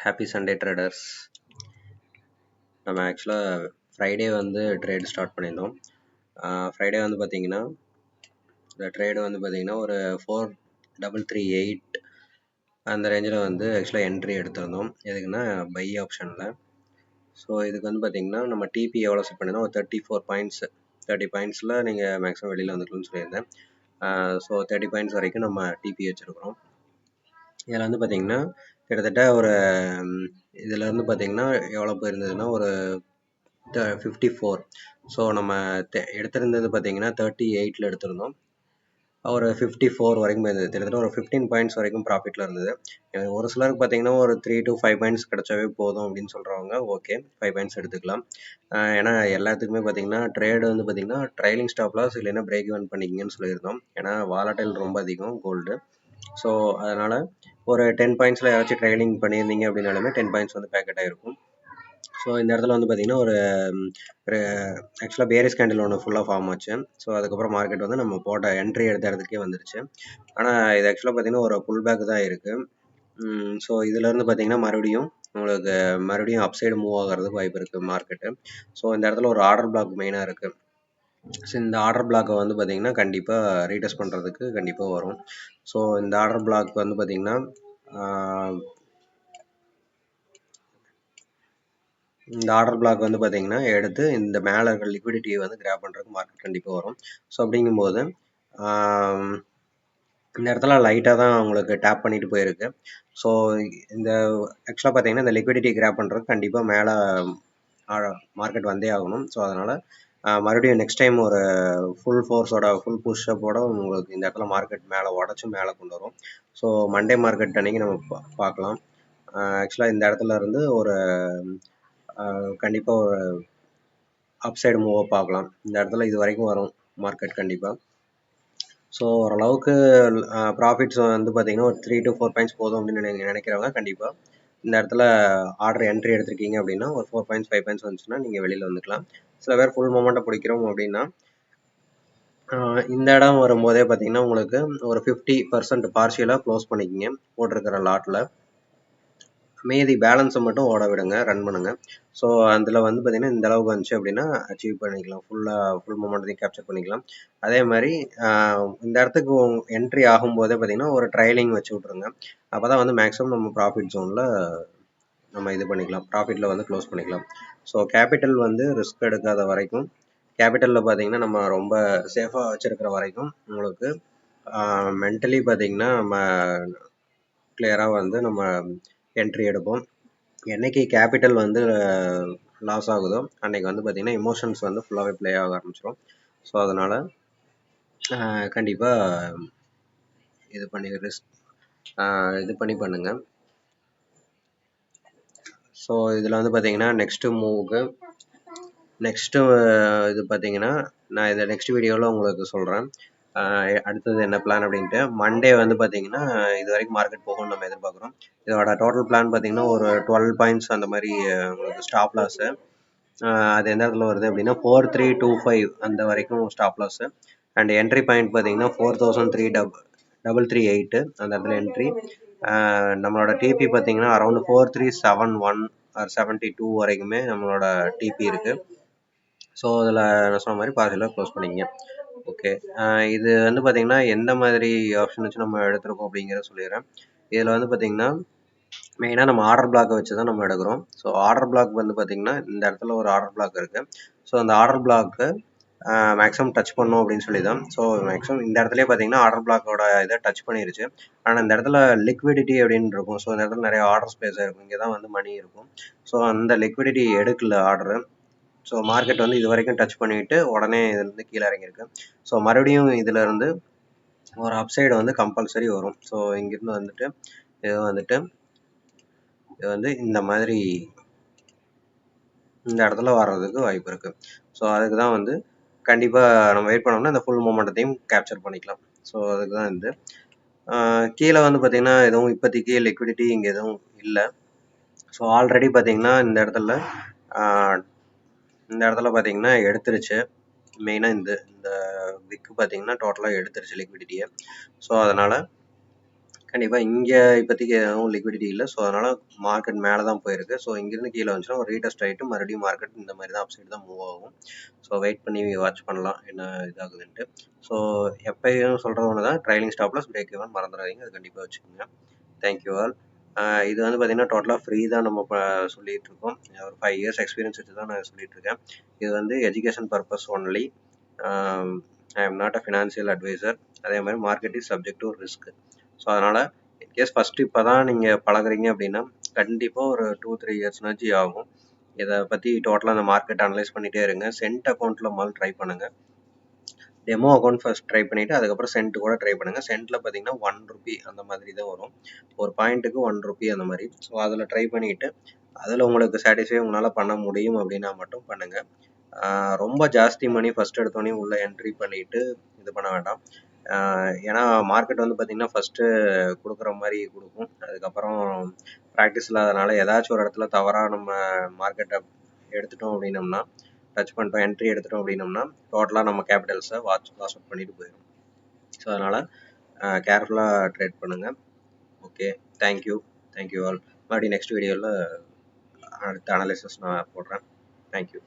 Happy Sunday traders. நம்ம ஆக்சுவலாக Friday வந்து ட்ரேட் ஸ்டார்ட் பண்ணியிருந்தோம். ஃப்ரைடே வந்து பார்த்தீங்கன்னா இந்த ட்ரேடு வந்து பார்த்தீங்கன்னா ஒரு 4338 அந்த ரேஞ்சில் வந்து ஆக்சுவலாக என்ட்ரி எடுத்திருந்தோம். எதுக்குன்னா பை ஆப்ஷனில். ஸோ இதுக்கு வந்து பார்த்தீங்கன்னா நம்ம டிபி எவ்வளோ செட் பண்ணியிருந்தோம், ஒரு 34 பாயிண்ட்ஸ். 30 பாயிண்ட்ஸில் நீங்கள் மேக்ஸிமம் வெளியில் வந்துக்கணும்னு சொல்லியிருந்தேன். ஸோ 30 பாயிண்ட்ஸ் வரைக்கும் நம்ம டிபி வச்சுருக்கிறோம். இதில் வந்து பார்த்தீங்கன்னா கிட்டத்தட்ட ஒரு இதில் வந்து பார்த்தீங்கன்னா எவ்வளோ போயிருந்ததுன்னா ஒரு 54. ஸோ நம்ம எடுத்திருந்தது பார்த்தீங்கன்னா 38 எடுத்திருந்தோம். ஒரு 54 வரைக்கும் போயிருந்தது. கிட்டத்தட்ட ஒரு 15 பாயிண்ட்ஸ் வரைக்கும் ப்ராஃபிட்டில் இருந்தது. ஒரு சிலருக்கு பார்த்தீங்கன்னா ஒரு 3 to 5 பாயிண்ட்ஸ் கிடைச்சாவே போதும் அப்படின்னு சொல்கிறவங்க ஓகே 5 பாயிண்ட்ஸ் எடுத்துக்கலாம். ஏன்னா எல்லாத்துக்குமே பார்த்தீங்கன்னா ட்ரேடு வந்து பார்த்தீங்கன்னா ட்ரைலிங் ஸ்டாப் லாஸ் இல்லைன்னா பிரேக் ஈவன் பண்ணிக்கிங்கன்னு சொல்லியிருந்தோம். ஏன்னா வாலடைல் ரொம்ப அதிகம் கோல்டு. ஸோ அதனால் ஒரு 10 பாயிண்ட்ஸில் யாராச்சும் ட்ரைலிங் பண்ணியிருந்தீங்க அப்படின்னாலுமே 10 பாயிண்ட்ஸ் வந்து பேக்கெட் ஆகிருக்கும். ஸோ இந்த இடத்துல வந்து பார்த்தீங்கன்னா ஒரு ஆக்சுவலாக பேரிஸ் கேண்டில் ஒன்று ஃபுல்லாக ஃபார்ம் ஆச்சு. ஸோ அதுக்கப்புறம் மார்க்கெட் வந்து நம்ம போட்ட என்ட்ரி எடுத்த இடத்துக்கே வந்துருச்சு. ஆனால் இது ஆக்சுவலாக பார்த்தீங்கன்னா ஒரு புல் பேக் தான் இருக்குது. ஸோ இதுலேருந்து பார்த்தீங்கன்னா மறுபடியும் அப்சைடு மூவ் ஆகிறதுக்கு வாய்ப்பு இருக்குது மார்க்கெட்டு. ஸோ இந்த இடத்துல ஒரு ஆர்டர் பிளாக் மெயினாக இருக்குது. ஸோ இந்த ஆர்டர் பிளாக்கை வந்து பார்த்தீங்கன்னா கண்டிப்பாக ரீடெஸ்ட் பண்ணுறதுக்கு கண்டிப்பாக வரும். ஸோ இந்த ஆர்டர் பிளாக் வந்து பார்த்தீங்கன்னா இந்த ஆர்டர் பிளாக் வந்து பார்த்தீங்கன்னா எடுத்து இந்த மேலே இருக்கிற லிக்விடிட்டியை வந்து கிராப் பண்ணுறதுக்கு மார்க்கெட் கண்டிப்பாக வரும். ஸோ அப்படிங்கும்போது இந்த இடத்துல லைட்டாக தான் உங்களுக்கு டேப் பண்ணிட்டு போயிருக்கு. ஸோ இந்த ஆக்சுவலாக பார்த்தீங்கன்னா இந்த லிக்விடிட்டி கிராப் பண்ணுறதுக்கு கண்டிப்பாக மேலே மார்க்கெட் வந்தே ஆகணும். ஸோ அதனால் மறுபடியும் நெக்ஸ்ட் டைம் ஒரு ஃபுல் ஃபோர்ஸோட ஃபுல் புஷ்ஷப்போட உங்களுக்கு இந்த இடத்துல மார்க்கெட் மேலே உடச்சி மேலே கொண்டு வரும். ஸோ மண்டே மார்க்கெட் அன்றைக்கி நம்ம பார்க்கலாம். ஆக்சுவலாக இந்த இடத்துல இருந்து ஒரு கண்டிப்பாக ஒரு அப்சைடு மூவை பார்க்கலாம். இந்த இடத்துல இது வரைக்கும் வரும் மார்க்கெட் கண்டிப்பாக. ஸோ ஓரளவுக்கு ப்ராஃபிட்ஸ் வந்து பார்த்தீங்கன்னா ஒரு 3 to 4 பாயிண்ட்ஸ் போதும் அப்படின்னு நினைக்கிறவங்க கண்டிப்பாக இந்த இடத்துல ஆர்டர் என்ட்ரி எடுத்திருக்கீங்க அப்படின்னா ஒரு 4 பாயிண்ட்ஸ் 5 பாயிண்ட்ஸ் வந்துச்சுன்னா நீங்கள் வெளியில் வந்துக்கலாம். சில பேர் ஃபுல் மொமெண்ட்டை பிடிக்கிறோம் அப்படின்னா இந்த இடம் வரும்போதே பார்த்தீங்கன்னா உங்களுக்கு ஒரு 50% பார்ஷியலாக க்ளோஸ் பண்ணிக்கிங்க போட்டிருக்கிற லாட்டில். மீதி பேலன்ஸை மட்டும் ஓட விடுங்க, ரன் பண்ணுங்க. ஸோ அதில் வந்து பார்த்தீங்கன்னா இந்த அளவுக்கு வந்துச்சு அப்படின்னா அச்சீவ் பண்ணிக்கலாம், ஃபுல் மொமெண்ட்டையும் கேப்சர் பண்ணிக்கலாம். அதே மாதிரி இந்த இடத்துக்கு என்ட்ரி ஆகும்போதே பார்த்தீங்கன்னா ஒரு ட்ரைலிங் வச்சு விட்ருங்க. அப்போ தான் வந்து மேக்ஸிமம் நம்ம ப்ராஃபிட் ஜோனில் நம்ம இது பண்ணிக்கலாம், ப்ராஃபிட்டில் வந்து க்ளோஸ் பண்ணிக்கலாம். ஸோ கேபிட்டல் வந்து ரிஸ்க் எடுக்காத வரைக்கும், கேபிட்டலில் பார்த்தீங்கன்னா நம்ம ரொம்ப சேஃபாக வச்சுருக்கிற வரைக்கும் உங்களுக்கு மென்டலி பார்த்தீங்கன்னா நம்ம கிளியராக வந்து நம்ம என்ட்ரி எடுப்போம். என்னைக்கு கேபிட்டல் வந்து லாஸ் ஆகுதோ அன்னைக்கு வந்து பார்த்தீங்கன்னா எமோஷன்ஸ் வந்து ஃபுல்லாகவே ப்ளே ஆக ஆரம்பிச்சிடும். ஸோ அதனால் கண்டிப்பாக இது பண்ணி பண்ணுங்கள். ஸோ இதில் வந்து பார்த்தீங்கன்னா நெக்ஸ்ட்டு இது பார்த்தீங்கன்னா நான் இதை நெக்ஸ்ட் வீடியோவில் உங்களுக்கு சொல்கிறேன் அடுத்தது என்ன பிளான் அப்படின்ட்டு. மண்டே வந்து பார்த்தீங்கன்னா இது வரைக்கும் மார்க்கெட் போகும்னு நம்ம எதிர்பார்க்குறோம். இதோட டோட்டல் பிளான் பார்த்தீங்கன்னா ஒரு 12 பாயிண்ட்ஸ் அந்த மாதிரி உங்களுக்கு ஸ்டாப் லாஸு. அது எந்த இடத்துல வருது அப்படின்னா 4325 அந்த வரைக்கும் stop loss. And entry point பார்த்தீங்கன்னா 4338 அந்த இடத்துல என்ட்ரி. நம்மளோட டிபி பார்த்தீங்கன்னா அரௌண்ட் 4371 ஆர் 72 வரைக்குமே நம்மளோட டிபி இருக்குது. ஸோ அதில் நான் சொன்ன மாதிரி பாதியில் க்ளோஸ் பண்ணிங்க. ஓகே, இது வந்து பார்த்தீங்கன்னா எந்த மாதிரி ஆப்ஷன் வச்சு நம்ம எடுத்துருக்கோம் அப்படிங்கிறத சொல்லிடுறேன். இதில் வந்து பார்த்தீங்கன்னா மெயினாக நம்ம ஆர்டர் பிளாக்கை வச்சு தான் நம்ம எடுக்கிறோம். ஸோ ஆர்டர் பிளாக் வந்து பார்த்தீங்கன்னா இந்த இடத்துல ஒரு ஆர்டர் பிளாக் இருக்குது. ஸோ அந்த ஆர்டர் பிளாக்கு மேக்ஸிமம் டச் பண்ணோம் அப்படின்னு சொல்லி தான். ஸோ மேக்ஸிமம் இந்த இடத்துலேயே பார்த்தீங்கன்னா ஆர்டர் பிளாக்கோட இதை டச் பண்ணிருச்சு. ஆனால் இந்த இடத்துல லிக்விடிட்டி அப்படின்னு இருக்கும். ஸோ இந்த இடத்துல நிறைய ஆர்டர் ஸ்பேஸ் இருக்கும், இங்கே தான் வந்து மணி இருக்கும். ஸோ அந்த லிக்விடிட்டி எடுக்கல ஆர்டரு. ஸோ மார்க்கெட் வந்து இது வரைக்கும் டச் பண்ணிவிட்டு உடனே இதுலேருந்து கீழே இறங்கியிருக்கு. ஸோ மறுபடியும் இதிலேருந்து ஒரு அப்சைடு வந்து கம்பல்சரி வரும். ஸோ இங்கேருந்து வந்துட்டு இது வந்து இந்த மாதிரி இந்த இடத்துல வர்றதுக்கு வாய்ப்பு இருக்குது. ஸோ அதுக்கு தான் வந்து கண்டிப்பாக நம்ம வெயிட் பண்ணோம்னா இந்த ஃபுல் மொமெண்ட்டத்தையும் கேப்சர் பண்ணிக்கலாம். ஸோ அதுக்கு தான் இது. கீழே வந்து பார்த்திங்கன்னா எதுவும் இப்போதைக்கு லிக்விடிட்டி இங்கே எதுவும் இல்லை. ஸோ ஆல்ரெடி பார்த்திங்கன்னா இந்த இடத்துல பார்த்திங்கன்னா எடுத்துருச்சு. மெயினாக இந்த விக்கு பார்த்திங்கன்னா டோட்டலாக எடுத்துருச்சு லிக்விடிட்டியை. ஸோ அதனால் கண்டிப்பாக இங்கே இப்போதைக்கு எதுவும் லிக்விடிட்டி இல்லை. ஸோ அதனால் மார்க்கெட் மேலே தான் போயிருக்கு. ஸோ இங்கேருந்து கீழே வந்துச்சுன்னா ஒரு ரீடெஸ்ட் ஆகிட்டு மறுபடியும் மார்க்கெட் இந்த மாதிரி தான் அப் சைடு தான் மூவ் ஆகும். ஸோ வெயிட் பண்ணி வாட்ச் பண்ணலாம் என்ன இதாகுதுன்ட்டு. ஸோ எப்பயும் சொல்கிறது ஒன்று தான், trailing stop loss break even மறந்துடாதீங்க, அது கண்டிப்பாக வச்சுக்கோங்க. Thank you all. இது வந்து பார்த்தீங்கன்னா டோட்டலாக ஃப்ரீ தான் நம்ம இப்போ சொல்லிகிட்டு இருக்கோம். ஒரு 5 இயர்ஸ் எக்ஸ்பீரியன்ஸ் வச்சு தான் நான் சொல்லிட்டு இருக்கேன். இது வந்து education purpose only. I am not a financial adviser. அதே மாதிரி market is subject to risk. So அதனால் இன்கேஸ் ஃபஸ்ட்டு இப்போ தான் நீங்கள் பழகுறீங்க அப்படின்னா கண்டிப்பாக ஒரு 2-3 இயர்ஸ்னாச்சு ஆகும். இதை பற்றி டோட்டலாக அந்த மார்க்கெட் அனலைஸ் பண்ணிகிட்டே இருங்க. சென்ட் அக்கௌண்ட்டில் முதல்ல ட்ரை பண்ணுங்கள். டெமோ அக்கௌண்ட் ஃபர்ஸ்ட் ட்ரை பண்ணிவிட்டு அதுக்கப்புறம் சென்ட் கூட ட்ரை பண்ணுங்கள். சென்ட்டில் பார்த்தீங்கன்னா 1 ரூபி அந்த மாதிரி தான் வரும். ஒரு பாயிண்ட்டுக்கு 1 ரூபி அந்த மாதிரி. ஸோ அதில் ட்ரை பண்ணிவிட்டு அதில் உங்களுக்கு சாட்டிஸ்ஃபை உங்களால் பண்ண முடியும் அப்படின்னா மட்டும் பண்ணுங்கள். ரொம்ப ஜாஸ்தி மணி ஃபஸ்ட் எடுத்தோடனே உள்ளே என்ட்ரி பண்ணிவிட்டு இது பண்ண வேண்டாம். ஏன்னா மார்க்கெட் வந்து பார்த்திங்கன்னா ஃபஸ்ட்டு கொடுக்குற மாதிரி கொடுக்கும். அதுக்கப்புறம் ப்ராக்டிஸ் இல்லாதனால ஏதாச்சும் ஒரு இடத்துல தவறாக நம்ம மார்க்கெட்டை எடுத்துட்டோம் அப்படின்னோம்னா, டச் பண்ணிட்டோம், என்ட்ரி எடுத்துட்டோம் அப்படின்னோம்னா டோட்டலாக நம்ம கேபிட்டல்ஸை லாஸ் அவுட் பண்ணிட்டு போயிடும். ஸோ அதனால் கேர்ஃபுல்லாக ட்ரேட் பண்ணுங்கள். Okay, thank you all. மறுபடியும் நெக்ஸ்ட் வீடியோவில் அடுத்த அனாலிசிஸ் நான் போடுறேன். தேங்க்யூ.